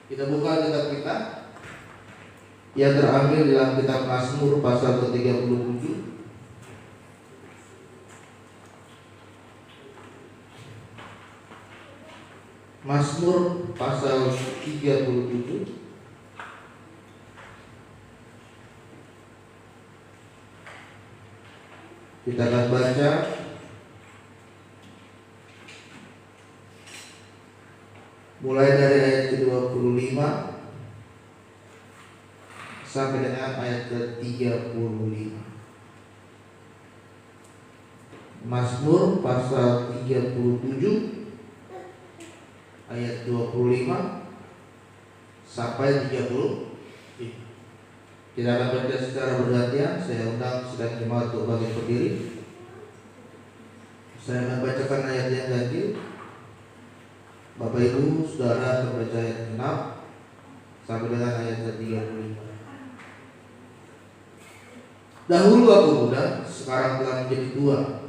Kita buka kitab kita yang terambil dalam kitab Mazmur pasal ke-37. Mazmur pasal 37. Kita akan baca mulai dari ayat ke-25 sampai dengan ayat ke-35. Mazmur pasal 37 ayat 25 sampai 30. Kita akan baca secara bergantian. Saya undang sedang jemaat untuk bagi berdiri. Saya akan bacakan ayat yang ganjil. Bapak Ibu Saudara membaca ayat 6 sampai dengan ayat ke-35. Dahulu aku muda, sekarang telah menjadi tua,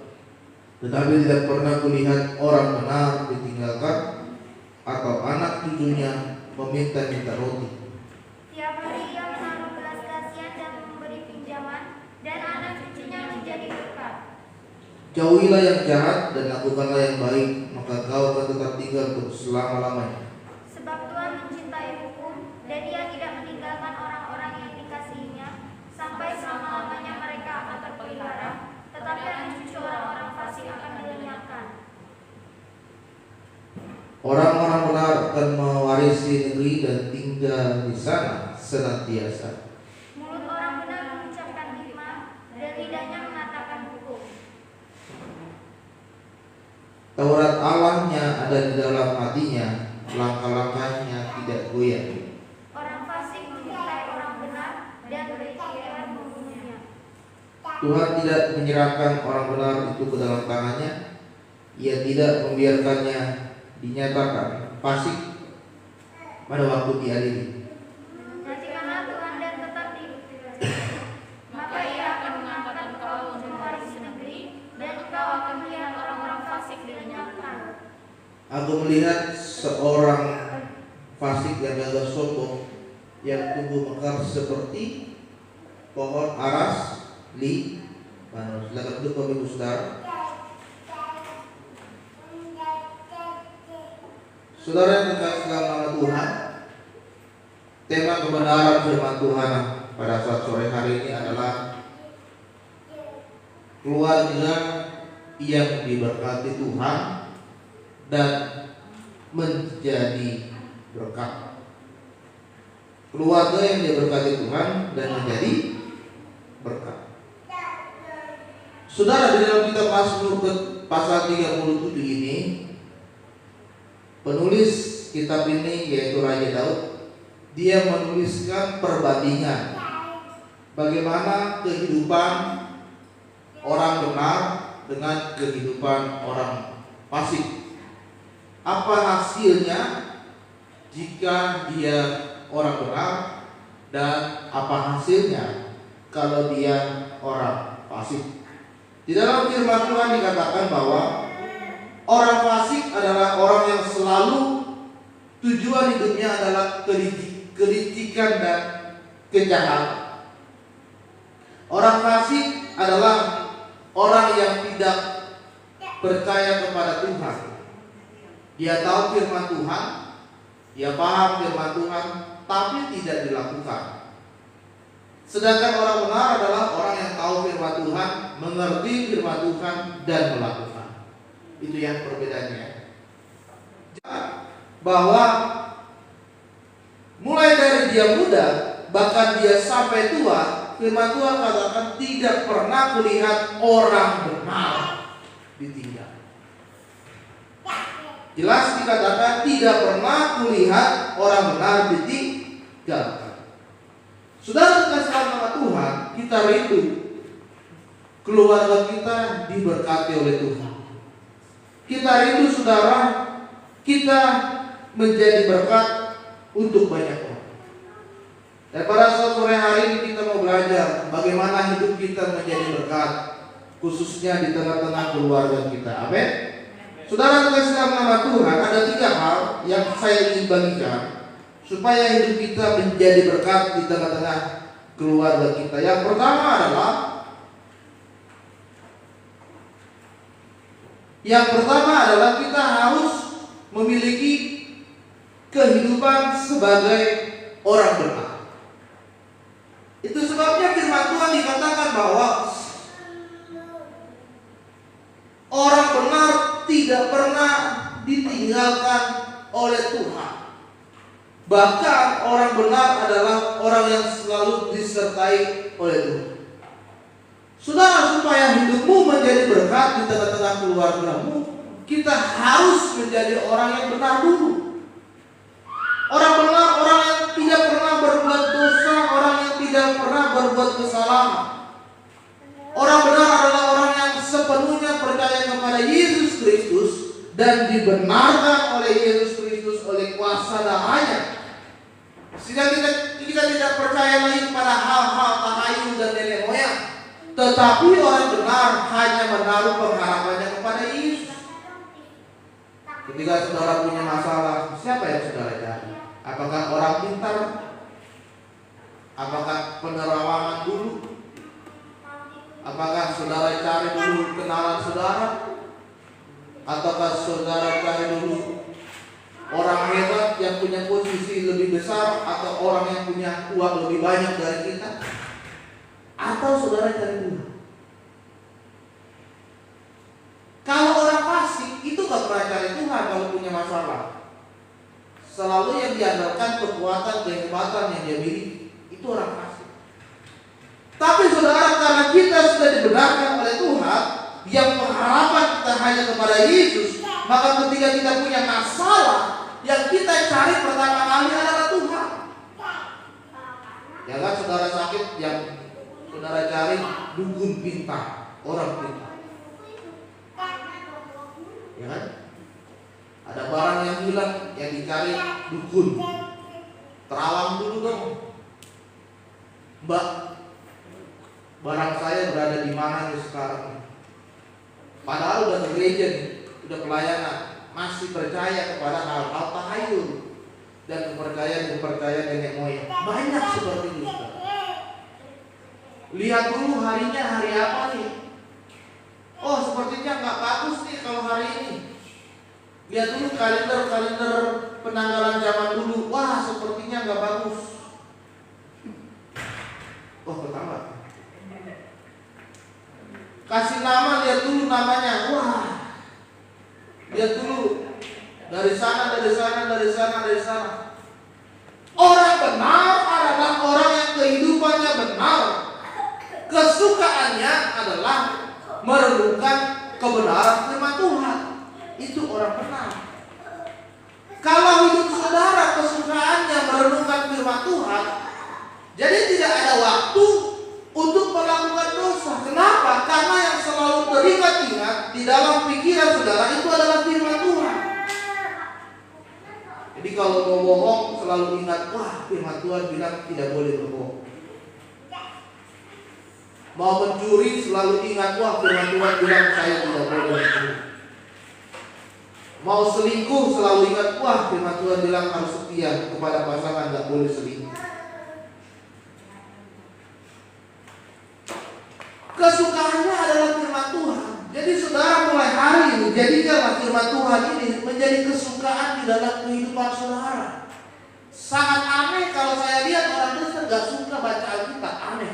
tetapi tidak pernah kulihat orang benar ditinggalkan atau anak cucunya meminta-minta roti. Tiap hari ia menaruh belas kasihan dan memberi pinjaman, dan anak cucunya menjadi berkat. Jauhilah yang jahat dan lakukanlah yang baik, maka kau akan tetap tinggal untuk selama-lamanya. Sebab Tuhan mencintai hukum, dan ia tidak meninggalkan orang-orang yang dikasihinya, sampai selama-lamanya mereka akan terpelihara, tetapi anak cucu orang-orang fasik akan dilenyapkan. Orang-orang benar akan mewarisi negeri dan tinggal di sana senantiasa. Mulut orang benar mengucapkan hikmah, dan lidahnya mengatakan hukum. Taurat Allahnya ada di dalam hatinya, langkah-langkahnya tidak goyah. Orang fasik mencintai orang benar, dan berpikiran membunuhnya. Tuhan tidak menyerahkan orang benar itu ke dalam tangannya. Ia tidak membiarkannya dinyatakan fasik pada waktu diadili. Nantikanlah Tuhan dan tetap diikutilah, maka ia akan mengangkat engkau untuk mewarisi negeri, dan engkau akan melihat orang-orang fasik dilenyapkan. Aku melihat seorang fasik yang gagah sombong, yang tumbuh mekar seperti pohon aras li. Silakan duduk Bapak Ibu Saudara. Saudara yang terkasih dalam nama Tuhan, tema kebenaran firman Tuhan pada saat sore hari ini adalah keluarga yang diberkati Tuhan dan menjadi berkat. Keluarga yang diberkati Tuhan dan menjadi berkat. Saudara, di dalam kitab Mazmur pasal 37 ini, penulis kitab ini yaitu Raja Daud, dia menuliskan perbandingan bagaimana kehidupan orang benar dengan kehidupan orang fasik. Apa hasilnya jika dia orang benar, dan apa hasilnya kalau dia orang fasik. Di dalam firman Tuhan dikatakan bahwa orang fasik adalah orang yang selalu tujuan hidupnya adalah kelicikan dan kejahatan. Orang fasik adalah orang yang tidak percaya kepada Tuhan. Dia tahu firman Tuhan, dia paham firman Tuhan, tapi tidak dilakukan. Sedangkan orang benar adalah orang yang tahu firman Tuhan, mengerti firman Tuhan, dan melakukan. Itu yang perbedaannya. Bahwa mulai dari dia muda, bahkan dia sampai tua, firman Tuhan katakan tidak pernah kulihat orang benar ditinggal. Jelas dikatakan tidak pernah kulihat orang benar ditinggalkan. Saudara terkasih dalam nama Tuhan, kita rindu keluarga kita diberkati oleh Tuhan. Kita rindu saudara, kita menjadi berkat untuk banyak orang. Dan pada saat sore hari ini kita mau belajar bagaimana hidup kita menjadi berkat, khususnya di tengah-tengah keluarga kita. Amin. Saudara terkasih dalam nama Tuhan, ada 3 hal yang saya ingin bagikan supaya hidup kita menjadi berkat di tengah-tengah keluarga kita. Yang pertama adalah kita harus memiliki kehidupan sebagai orang benar. Itu sebabnya firman Tuhan dikatakan bahwa orang benar tidak pernah ditinggalkan oleh Tuhan. Bahkan orang benar adalah orang yang selalu disertai oleh Tuhan. Saudara, supaya hidupmu menjadi berkat di tengah-tengah keluargamu, kita harus menjadi orang yang benar dulu. Orang benar, orang yang tidak pernah berbuat dosa, orang yang tidak pernah berbuat kesalahan. Orang benar adalah orang yang sepenuhnya percaya kepada Yesus Kristus dan dibenarkan oleh Yesus Kristus oleh kuasa darahnya. Sehingga kita tidak percaya lagi kepada hal-hal tahayul dan nenek moyang, tetapi orang benar hanya menaruh pengharapannya kepada Yesus. Ketika saudara punya masalah, siapa yang saudara cari? Apakah orang pintar? Apakah penerawangan dulu? Apakah saudara cari dulu kenalan saudara? Ataukah saudara cari dulu orang hebat yang punya posisi lebih besar, atau orang yang punya uang lebih banyak dari kita? Atau saudara cari Tuhan? Kalau orang fasik itu gak pernah cari Tuhan kalau punya masalah. Selalu yang diandalkan kekuatan, kehebatan yang dia miliki. Itu orang fasik. Tapi saudara, karena kita sudah dibenarkan oleh Tuhan, yang pengharapan kita hanya kepada Yesus, maka ketika kita punya masalah, yang kita cari pertama kali adalah Tuhan. Ya kan, saudara sakit, yang saudara cari dukun pintar, orang pintar. Ya kan? Ada barang yang hilang, yang dicari dukun. Terawang dulu dong, Mbak. Barang saya berada di mana nih sekarang? Padahal udah ke gereja nih, udah pelayanan, masih percaya kepada hal-hal tahayul dan kepercayaan nenek moyang. Banyak seperti itu. Lihat dulu harinya hari apa nih? Oh, sepertinya nggak bagus nih kalau hari ini. Lihat dulu kalender penanggalan zaman dulu. Wah, sepertinya nggak bagus. Oh, pertama. Kasih nama, lihat dulu namanya. Wah, lihat dulu dari sana. Orang benar adalah orang yang kehidupannya benar. Kesukaannya adalah merenungkan kebenaran firman Tuhan. Itu orang benar. Kalau hidup saudara kesukaannya merenungkan firman Tuhan, jadi tidak ada waktu untuk melakukan dosa. Kenapa? Karena yang selalu teringat-ingat di dalam pikiran saudara itu adalah firman Tuhan. Jadi kalau mau bohong selalu ingat, wah, firman Tuhan bilang tidak boleh berbohong. Mau mencuri selalu ingat, wah, firman Tuhan bilang saya tidak boleh mencuri. Mau selingkuh selalu ingat, wah, firman Tuhan bilang harus setia kepada pasangan, tidak boleh selingkuh. Kesukaannya adalah firman Tuhan. Jadi saudara, mulai hari ini jadikanlah firman Tuhan ini menjadi kesukaan di dalam kehidupan saudara. Sangat aneh kalau saya lihat orang Kristen gak suka baca Alkitab. Aneh.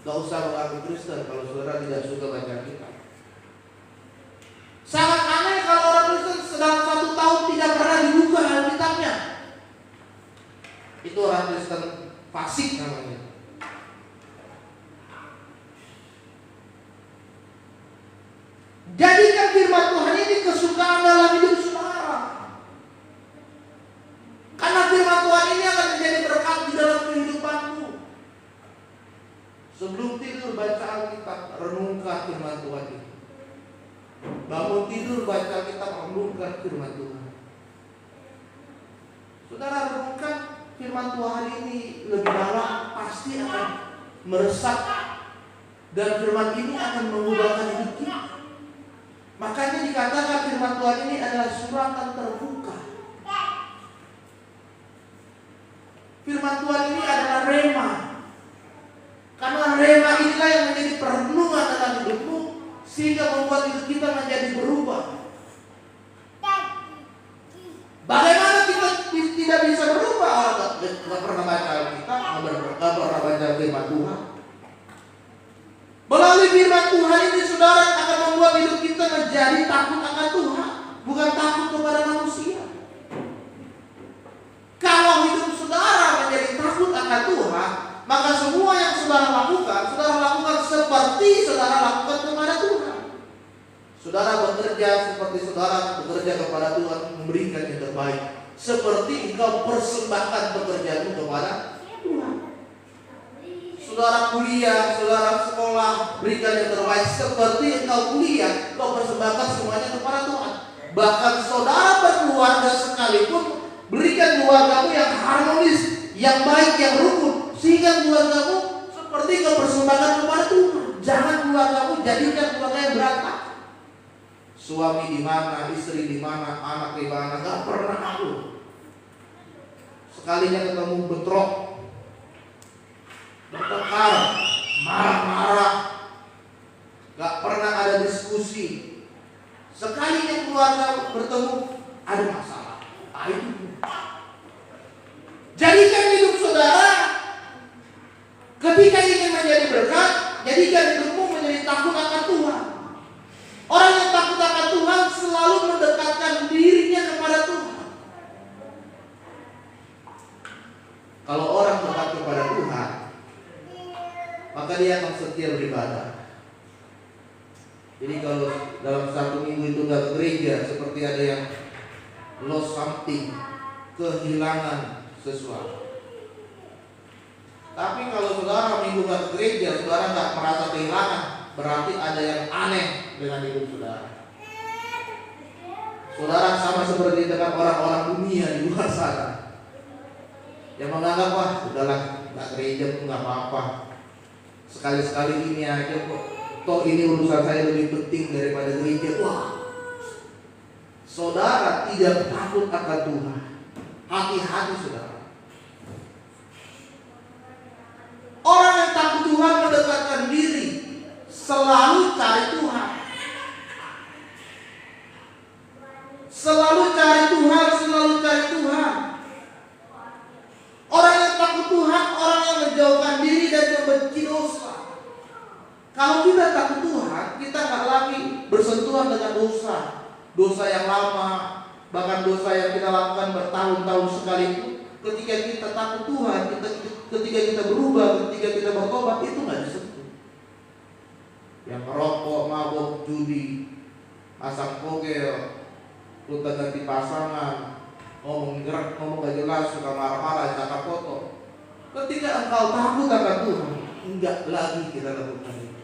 Gak usah mengaku Kristen kalau saudara tidak suka baca Alkitab. Sangat aneh kalau orang Kristen dalam 1 tahun tidak pernah dibuka Alkitabnya. Itu orang Kristen fasik namanya. Jadikan firman Tuhan ini kesukaan dalam hidup saudara. Karena firman Tuhan ini akan menjadi berkat di dalam kehidupanmu. Sebelum tidur baca Alkitab, renungkan firman Tuhan ini. Bangun tidur baca Alkitab, renungkan firman Tuhan. Saudara, renungkan firman Tuhan ini lebih dalam, pasti akan meresap, dan firman ini akan mengubahkan hidup kita. Makanya dikatakan firman Tuhan ini adalah suratan terbuka. firman Tuhan ini adalah rema. Karena rema inilah yang menjadi perenungan dalam hidupmu, sehingga membuat hidup kita menjadi berubah. Bagaimana kita tidak bisa berubah? Nggak pernah baca Alkitab, nggak pernah baca firman Tuhan. Melalui firman Tuhan ini, saudara, akan membuat hidup kita menjadi takut akan Tuhan, bukan takut kepada manusia. Kalau hidup saudara menjadi takut akan Tuhan, maka semua yang saudara lakukan seperti saudara lakukan kepada Tuhan. Saudara bekerja seperti saudara bekerja kepada Tuhan, memberikan yang terbaik, seperti engkau persembahkan pekerjaanmu kepada Tuhan. Saudara kuliah, saudara sekolah, berikan yang terbaik, seperti engkau kuliah, engkau persembahkan semuanya kepada Tuhan. Bahkan saudara berkeluarga sekalipun, berikan keluargamu yang harmonis, yang baik, yang rukun, sehingga keluargamu seperti kau persembahkan kepada Tuhan. Jangan keluargamu jadikan keluarga yang berantakan. Suami di mana, istri di mana, anak di mana, nggak pernah aku. Sekalinya ketemu bentrok, bertengkar, marah-marah, nggak pernah ada diskusi. Sekalinya keluarga bertemu, ada masalah. Jadikan hidup saudara, ketika ingin menjadi berkat, jadikan hidupmu menjadi takut akan Tuhan. Orang yang takut akan Tuhan selalu mendekatkan dirinya kepada Tuhan. Kalau orang dekat kepada Tuhan, maka dia akan setia beribadah. Jadi kalau dalam satu minggu itu nggak ke gereja, seperti ada yang lost something, kehilangan sesuatu. Tapi kalau saudara minggu nggak ke gereja, saudara nggak merasa kehilangan, berarti ada yang aneh dengan hidup saudara. Saudara sama seperti dengan orang-orang dunia di luar sana, yang menganggap, wah udahlah, nggak gereja pun nggak apa-apa, sekali-sekali ini aja kok, toh ini urusan saya lebih penting daripada gereja. Wah, saudara tidak takut akan Tuhan. Hati-hati saudara. Orang yang takut Tuhan mendekatkan diri, selalu cari Tuhan. Selalu cari Tuhan, selalu cari Tuhan. Orang yang takut Tuhan, orang yang menjauhkan diri dan membenci dosa. Kalau kita takut Tuhan, kita nggak lagi bersentuhan dengan dosa. Dosa yang lama, bahkan dosa yang kita lakukan bertahun-tahun sekalipun. Ketika kita takut Tuhan, ketika kita berubah, ketika kita bertobat, itu nggak disentuh. Yang merokok, mabuk, judi, pasang kogel, lupa ganti pasangan, ngomong gerak, ngomong gak jelas, suka marah-marah, cakap foto. Ketika engkau takut akan Tuhan, enggak lagi kita lakukan itu.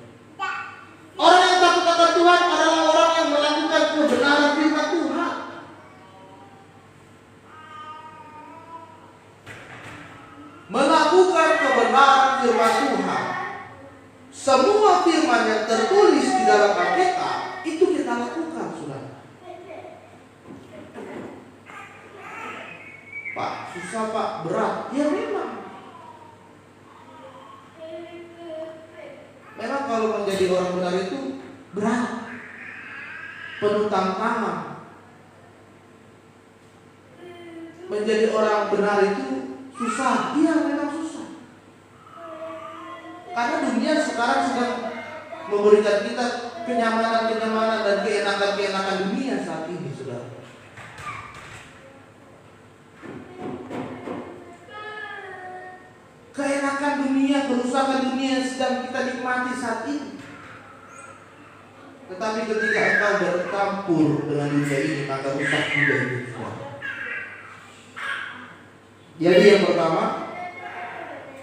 Orang yang takut akan Tuhan adalah orang yang melakukan kebenaran firman Tuhan. Melakukan kebenaran firman Tuhan. Semua firman yang tertulis di dalam Alkitab itu kita lakukan, saudara. Pak, susah Pak, berat. Ya memang. Memang kalau menjadi orang benar itu berat, penuh tantangan. Menjadi orang benar itu susah. Iya memang susah. Karena dunia sekarang sedang memberikan kita kenyamanan-kenyamanan dan keenakan-keenakan dunia saat ini, saudara. Keenakan dunia, kerusakan dunia yang sedang kita nikmati saat ini. Tetapi ketika engkau bercampur dengan dunia ini, maka rusak juga hidupmu. Jadi yang pertama,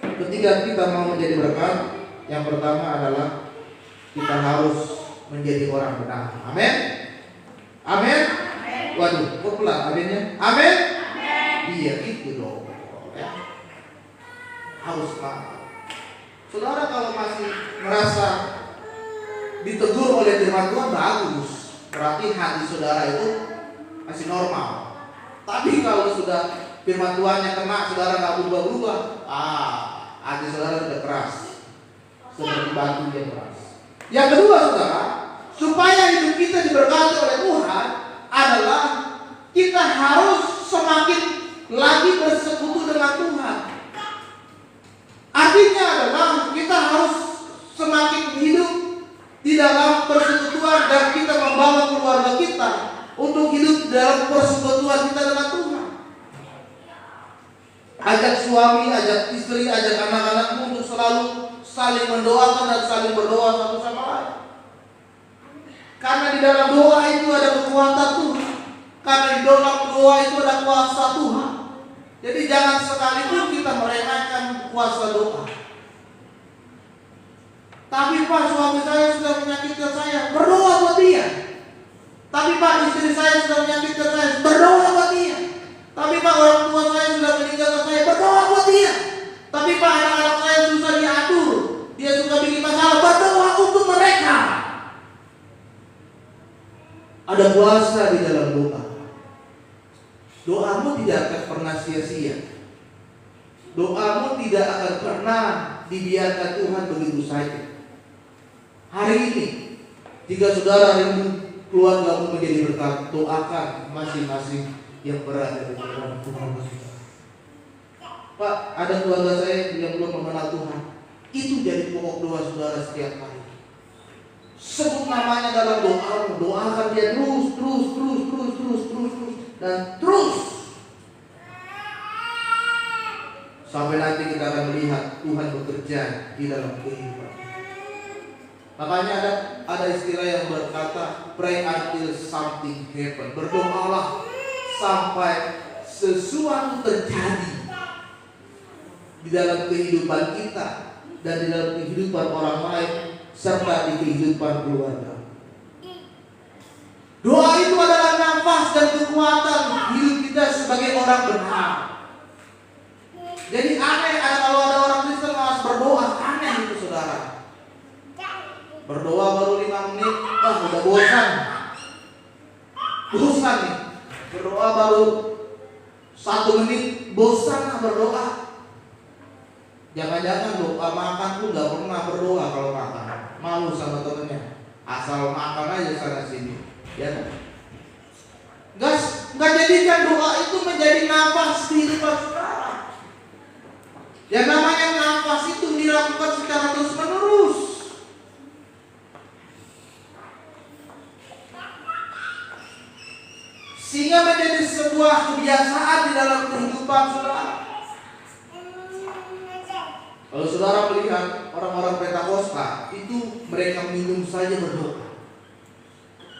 ketika kita mau menjadi berkat, yang pertama adalah kita harus menjadi orang benar. Amin. Amin. Waduh, kok pelan aminnya? Amin. Iya gitu dong. Ya. Harus semangat. Saudara kalau masih merasa ditegur oleh firman Tuhan, bagus. Berarti hati saudara itu masih normal. Tapi kalau sudah firman Tuhannya kena, saudara nggak berubah-ubah, hati saudara sudah keras, seperti batu yang keras. Yang kedua, saudara, supaya hidup kita diberkati oleh Tuhan adalah kita harus semakin lagi bersekutu dengan Tuhan. Artinya adalah kita harus semakin hidup di dalam persekutuan, dan kita membawa keluarga kita untuk hidup dalam persekutuan kita dengan Tuhan. Ajak suami, ajak istri, ajak anak-anakmu untuk selalu saling mendoakan dan saling berdoa satu sama lain. Karena di dalam doa itu ada kekuatan Tuhan. Karena di dalam doa itu ada kuasa Tuhan. Jadi jangan sekalipun kita meremehkan kuasa doa. Tapi Pak, suami saya sudah menyakitkan saya, berdoa buat dia. Tapi Pak, istri saya sudah menyakitkan saya, berdoa buat dia. Tapi Pak, orang tua saya sudah meninggalkan saya, berdoa buat dia. Tapi Pak, anak-anak saya susah diatur, dia suka bikin masalah, berdoa untuk mereka. Ada kuasa di dalam doa. Doamu tidak akan pernah sia-sia. Doamu tidak akan pernah dibiarkan Tuhan begitu saja. Hari ini, jika saudara rindu keluargamu menjadi berkat, doakan masing-masing yang berada di dalam Tuhan. Pak, ada keluarga saya yang belum mengenal Tuhan. Itu jadi pokok doa saudara setiap hari. Sebut namanya dalam doamu, doakan dia terus, dan terus. Sampai nanti kita akan melihat Tuhan bekerja di dalam kehidupan. Makanya ada istilah yang berkata, pray until something happen. Berdoalah sampai sesuatu terjadi di dalam kehidupan kita dan di dalam kehidupan orang lain serta di kehidupan keluarga. Doa itu adalah nafas dan kekuatan hidup kita sebagai orang benar. Jadi aneh kalau ada orang Kristen malas berdoa, aneh itu saudara. Berdoa baru 5 menit, udah bosan. Bosan nih. Berdoa baru 1 menit, bosan berdoa. Jangan-jangan doa makan pun gak pernah berdoa kalau makan. Malu sama temennya. Asal makan aja sana sini. Ya kan? Gak jadikan doa itu menjadi nafas kehidupan saudara. Yang namanya nafas itu dilakukan secara terus menerus. Sehingga menjadi sebuah kebiasaan di dalam kehidupan saudara. Kalau saudara melihat orang-orang Pentakosta, itu mereka minum saja berdoa.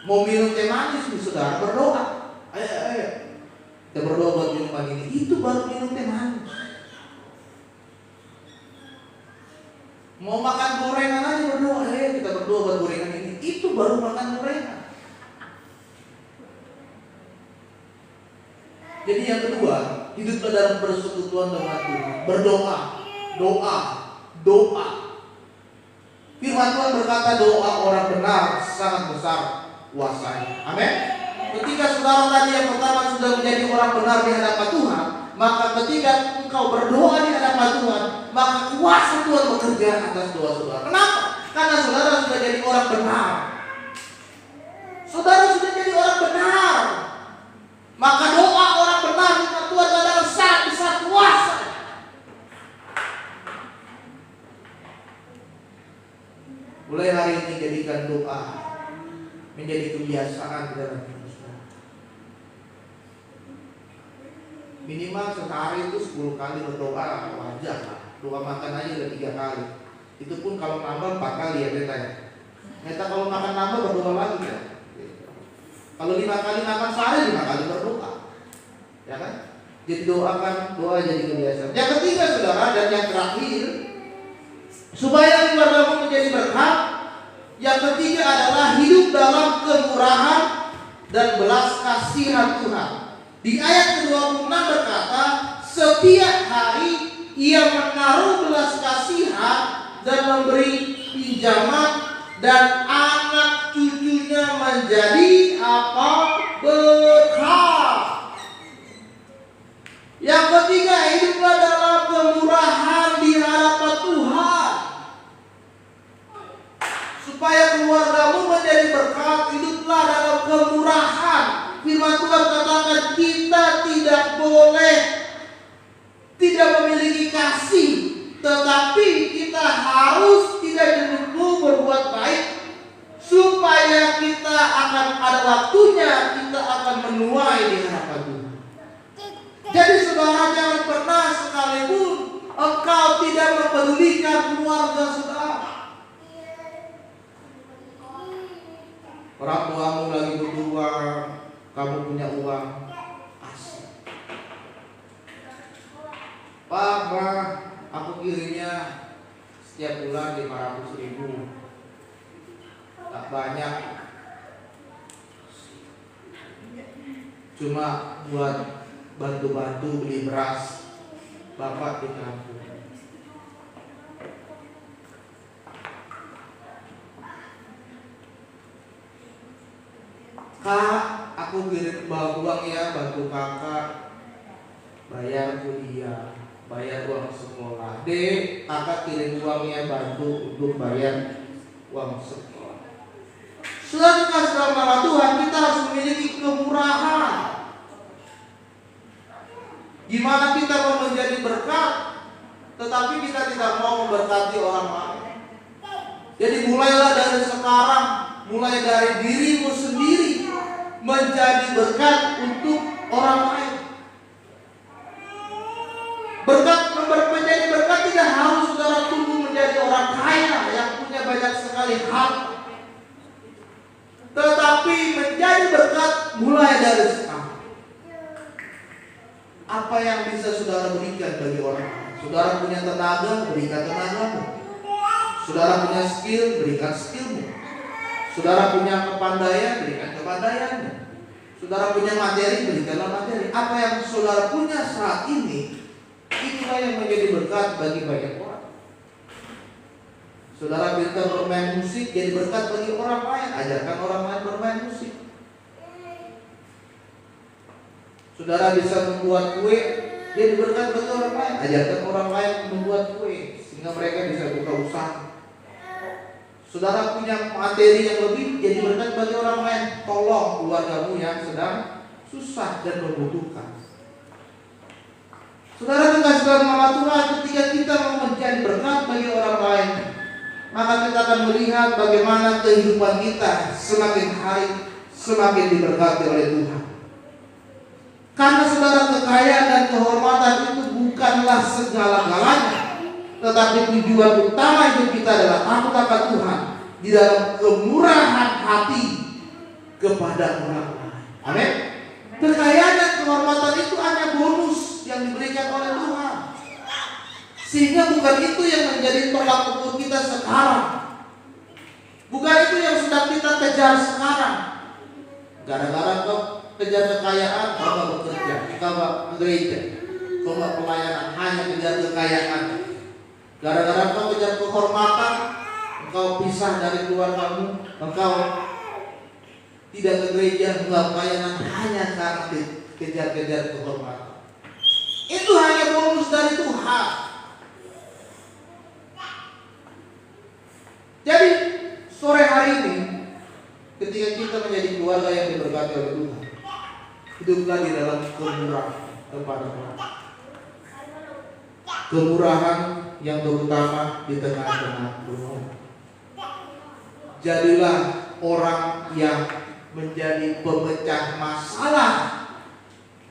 Mau minum teh manis nih saudara, berdoa. Ayo. Kita berdoa buat minuman ini. Itu baru minum teh manis. Mau makan gorengan aja berdoa. Ayo kita berdoa buat gorengan ini. Itu baru makan gorengan. Jadi yang kedua, hiduplah dalam persekutuan dengan Tuhan. Berdoa. Doa. Firman Tuhan berkata doa orang benar sangat besar kuasanya. Amin. Ketika saudara tadi yang pertama sudah menjadi orang benar di hadapan Tuhan, maka ketika engkau berdoa di hadapan Tuhan, maka kuasa Tuhan bekerja atas doa saudara. Kenapa? Karena saudara sudah jadi orang benar. Saudara sudah jadi orang benar. Maka doa orang benar di hadapan Tuhan adalah sangat besar kuasa. Mulai hari ini jadikan doa menjadi kebiasaan dalam hidup kita. Minimal sehari itu 10 kali berdoa wajar lah. Doa makan aja udah 3 kali. Itu pun kalau nambah 4 kali ya Beta. Beta kalau makan nambah berdoa lagi ya. Kalau 5 kali makan sehari 5 kali berdoa. Ya kan? Jadi doakan, doa jadi kebiasaan. Yang ketiga saudara dan yang terakhir, supaya keluargamu menjadi berkat, yang ketiga adalah hidup dalam kemurahan dan belas kasihan Tuhan. Di ayat ke-26 berkata, setiap hari ia menaruh belas kasihan dan memberi pinjaman, dan anak cucunya menjadi apa? Berkat. Yang firman Tuhan katakan kita tidak boleh tidak memiliki kasih, tetapi kita harus tidak dulu berbuat baik, supaya kita akan ada waktunya kita akan menuai di hadapan Tuhan. Jadi saudara, jangan pernah sekalipun engkau tidak mempedulikan keluarga saudara. Orang tuamu lagi butuh uang, kamu punya uang, kasih. Pak, Ma, aku kirimnya setiap bulan 500.000. Tak banyak, cuma buat bantu-bantu beli beras bapak di kampung. Kak, aku kirim uang ya, bantu kakak bayar kuliah, bayar uang sekolah. Dek, kakak kirim uangnya bantu untuk bayar uang sekolah. Sedangkan dalam nama Tuhan kita harus memiliki kemurahan. Gimana kita mau menjadi berkat, tetapi kita tidak mau memberkati orang lain. Jadi mulailah dari sekarang, mulai dari dirimu sendiri menjadi berkat untuk orang lain. Menjadi berkat tidak harus saudara tunggu menjadi orang kaya yang punya banyak sekali harta. Tetapi menjadi berkat mulai dari sekarang. Apa yang bisa saudara berikan bagi orang lain? Saudara punya tenaga, berikan tenagamu. Saudara punya skill, berikan skillmu. Saudara punya kepandaian, berikan kepandaianmu. Saudara punya materi, berikanlah materi. Apa yang saudara punya saat ini, inilah yang menjadi berkat bagi banyak orang. Saudara pintar bermain musik, jadi berkat bagi orang lain. Ajarkan orang lain bermain musik. Saudara bisa membuat kue, jadi berkat bagi orang lain. Ajarkan orang lain membuat kue, sehingga mereka bisa buka usaha. Saudara punya materi yang lebih, jadi berkat bagi orang lain. Tolong keluargamu yang sedang susah dan membutuhkan. Saudara kekasih dalam nama Tuhan, ketika kita mau menjadi berkat bagi orang lain, maka kita akan melihat bagaimana kehidupan kita semakin hari semakin diberkati oleh Tuhan. Karena saudara, kekayaan dan kehormatan itu bukanlah segala-galanya, tetapi tujuan utama hidup kita adalah takut akan Tuhan di dalam kemurahan hati kepada orang lain. Amin. Kekayaan dan kehormatan itu hanya bonus yang diberikan oleh Tuhan. Sehingga bukan itu yang menjadi tolak ukur kita sekarang. Bukan itu yang sedang kita kejar sekarang. Gara-gara kau kejar kekayaan, kau gak bekerja, kau gak gereja, kau gak pelayanan, hanya kejar kekayaan. Gara-gara kau kejar kehormatan, engkau pisah dari keluargamu, engkau tidak ke gereja, engkau pelayanan, hanya karena kejar-kejar kehormatan. Itu hanya bonus dari Tuhan. Jadi sore hari ini, ketika kita menjadi keluarga yang diberkati oleh Tuhan, hiduplah di dalam kemurahan kepada Tuhan. Kemurahan yang terutama di tengah-tengah dunia. Jadilah orang yang menjadi pemecah masalah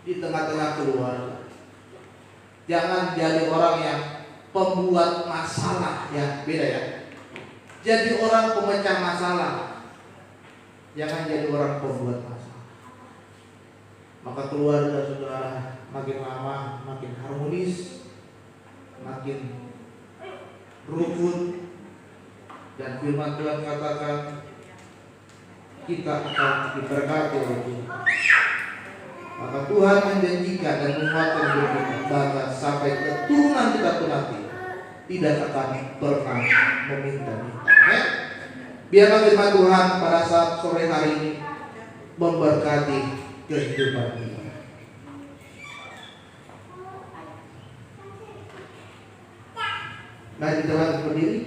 di tengah-tengah keluarga. Jangan jadi orang yang pembuat masalah, ya beda ya. Jadi orang pemecah masalah, jangan jadi orang pembuat masalah. Maka keluarga saudara makin lama makin harmonis, makin rukun, dan firman Tuhan katakan kita akan diberkati oleh Tuhan. Maka Tuhan menjanjikan dan menguatkan hidup kita, bahkan sampai keturunan kita pun nanti tidak akan pernah meminta-minta. Biarlah firman Tuhan pada saat sore hari ini memberkati kehidupan kita. Mari kita berdiri.